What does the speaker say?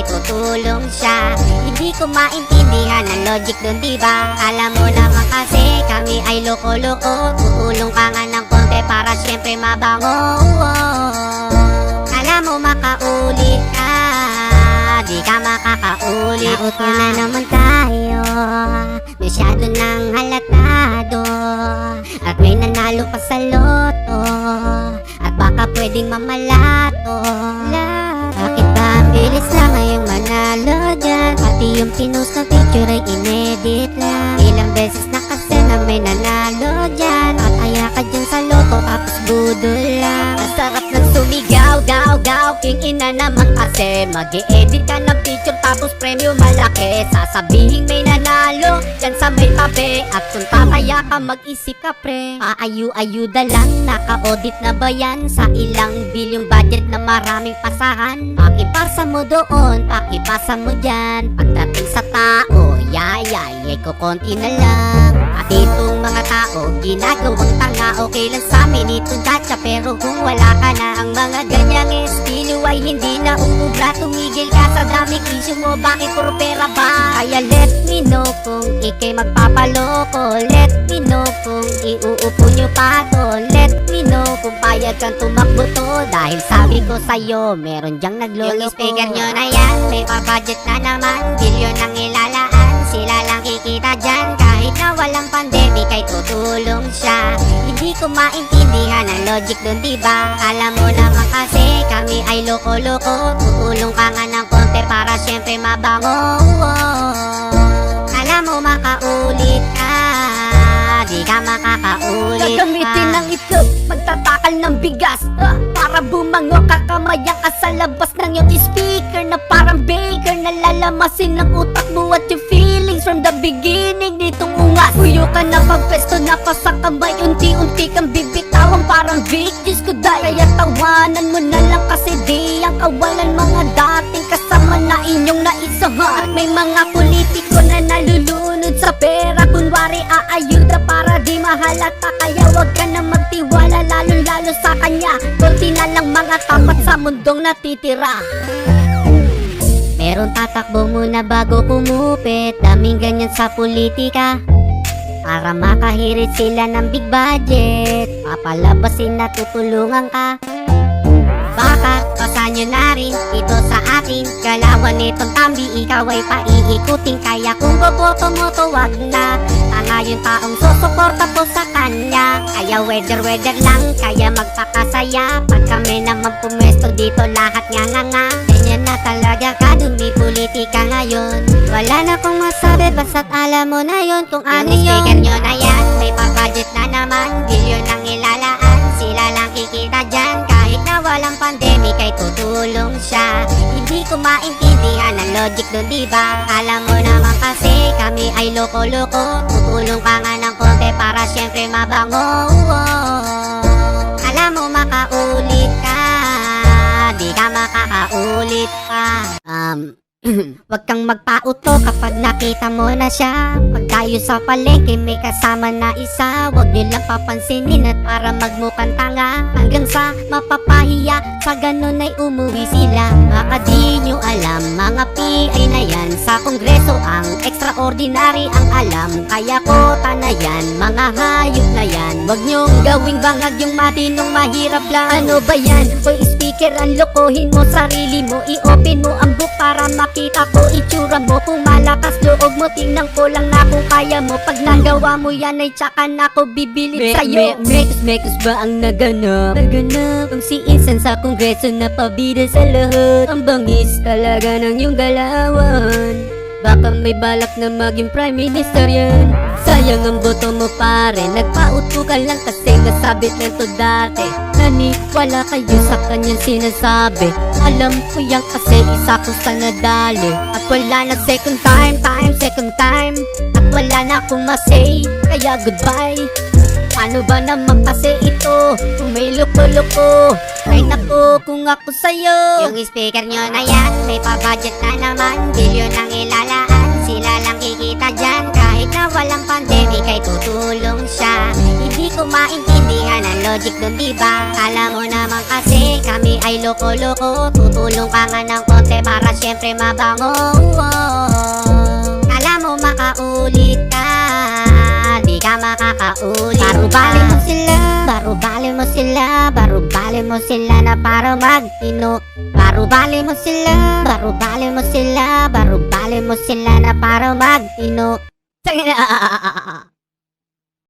tutulong siya. Hindi ko maintindihan ang logic dun, diba? Alam mo naman kasi kami ay loko-loko. Tutulong ka nga ng konti para syempre mabango. Alam mo makaulit ka, di ka makakaulit. Nauto na naman tayo, masyado nang halatado. At may nanalo pa sa loto, at baka pwedeng mamalato. Bakit ba ang bilis lang ngayong manalo dyan? Pati yung pinost na picture ay inedit lang. Ilang beses na kasi na may nanalo dyan. At aya ka dyan sa loto tapos budol lang. Ang sarap ng sumigaw, gaw, gaw. King ina naman kasi mag-i-edit ka ng picture tapos premyo malaki. Sasabihin may nanalo dyan sa may tabi. At kung tataya ka mag-isip ka pre, paayu-ayuda lang. Naka-audit na ba yan sa ilang bilyong budget na maraming pasahan? Pakipasa mo doon, pakipasa mo dyan. Pagdating sa tao, yay, kukonti na lang. At itong mga tao, ginagawang tanga. Okay lang sa amin itong datsa, pero kung wala ka na ang mga ganyang estilo ay hindi na umubra. Tumigil ka sa daming issue mo, bakit puro pera ba? Kaya let me know kung ikay magpapaloko. Let me know kung iuupo nyo pa to. Let me know kung payag kang tumakbo to. Dahil sabi ko sa'yo, meron dyang nagloloko. Yung speaker nyo na yan, may pa-budget na naman. Bilyon ang ilalaan, sila lang kikita dyan. Kahit na walang pandemic ay tutulong siya. Hindi ko maintindihan ang logic dun, diba? Alam mo naman kasi kami ay loko-loko. Tutulong ka nga ng konti para syempre mabango. Alam mo makaulit ka, di ka makakaulit. Gagamitin ng itlog, magtatakal ng bigas, para bumango kakamayan ka sa labas ng iyong speaker. Na parang baker, nalalamasin ng utak mo at yung feelings from the beginning. Ditong ungas, puyo ka na pagpesto na pa sa kamay. Unti-unti kang bibitawang parang Vic, Diyos ko dahil. Kaya tawanan mo na lang kasi di ang kawalan mga dating kasama na inyong naisahan. At may mga politiko na nalulunod sa pera, kunwari aayuda para di mahalata. Kaya wag ka na magtiwala, lalo-lalo sa kanya. Kunti na lang mga tapat sa mundong natitira. Meron tatakbo muna bago kumupit. Daming ganyan sa politika, para makahirit sila ng big budget. Papalabasin na tutulungan ka. Baka pasan nyo na rin ito sa atin. Galawan nitong tambi, ikaw ay paiikutin. Kaya kung boboto mo to wag na. Tanga yung taong susuporta po sa kanya. Kaya weather lang, kaya magpakasaya. Pag kami naman pumesto dito lahat nga. Ganyan na talaga kadumi politika ngayon. Wala na kong masabi, basta't alam mo na yon kung ano yun. Yung speaker nyo na yan, may pa-budget na naman. Bilyon ang ilalaan, sila lang kikita dyan. Kahit na walang pandemic ay tutulong siya. Hindi ko maintindihan ang logic dun, diba? Alam mo naman kasi kami ay loko-loko. Tutulong ka nga ng konti para syempre mabango. Alam mo makaulit ka, di ka makakaulit pa. Wag kang magpauto kapag nakita mo na siya. Pag tayo sa palengke may kasama na isa, wag nyo lang papansinin at para magmukhang tanga. Hanggang sa mapapahiya, sa ganun ay umuwi sila. Baka di nyo alam, mga PI na yan sa kongreso ang extraordinary ang alam. Kaya kota na yan, mga hayop na yan. Wag nyong gawing bangag yung matinong mahirap lang. Ano ba yan? Boy speaker, ang lokohin mo sarili mo. I-open mo ang book para makita ko itsura mo. Kung malakas loob mo, tingnan ko lang na kung kaya mo. Pag nagawa mo yan ay tsaka na ako bibili sa'yo. Mekus ba ang naganap? Ang si Insan sa kongreso na pabida sa lahat. Ang bangis talaga ng iyong galawan. Baka may balak na maging prime minister yan. Sayang ang boto mo pare, nagpauto ka lang kasi nasabit na to dati. Naniwala kayo sa kanyang sinasabi. Alam ko yan kasi isa ko sa nadali. At wala na second time. At wala na akong masay, kaya goodbye. Paano ba naman kasi ito kung may loko-loko? Ay naku kung ako sa'yo. Yung speaker nyo na yan, may pa-budget na naman. Bilyon ang ilalaan, sila lang kikita dyan. Kahit na walang pandemic ay tutulong siya. Hindi ko maintindihan ang logic dun diba? Kala mo naman kasi kami ay loko-loko. Tutulong ka nga ng konti para syempre mabango. Kala mo makaulit ka, di ka makakaulit. Barubali mo sila, barubali mo sila, barubali mo sila na para magtino. Barubali mo sila, barubali mo sila, barubali mo sila na para magtino. Tangina.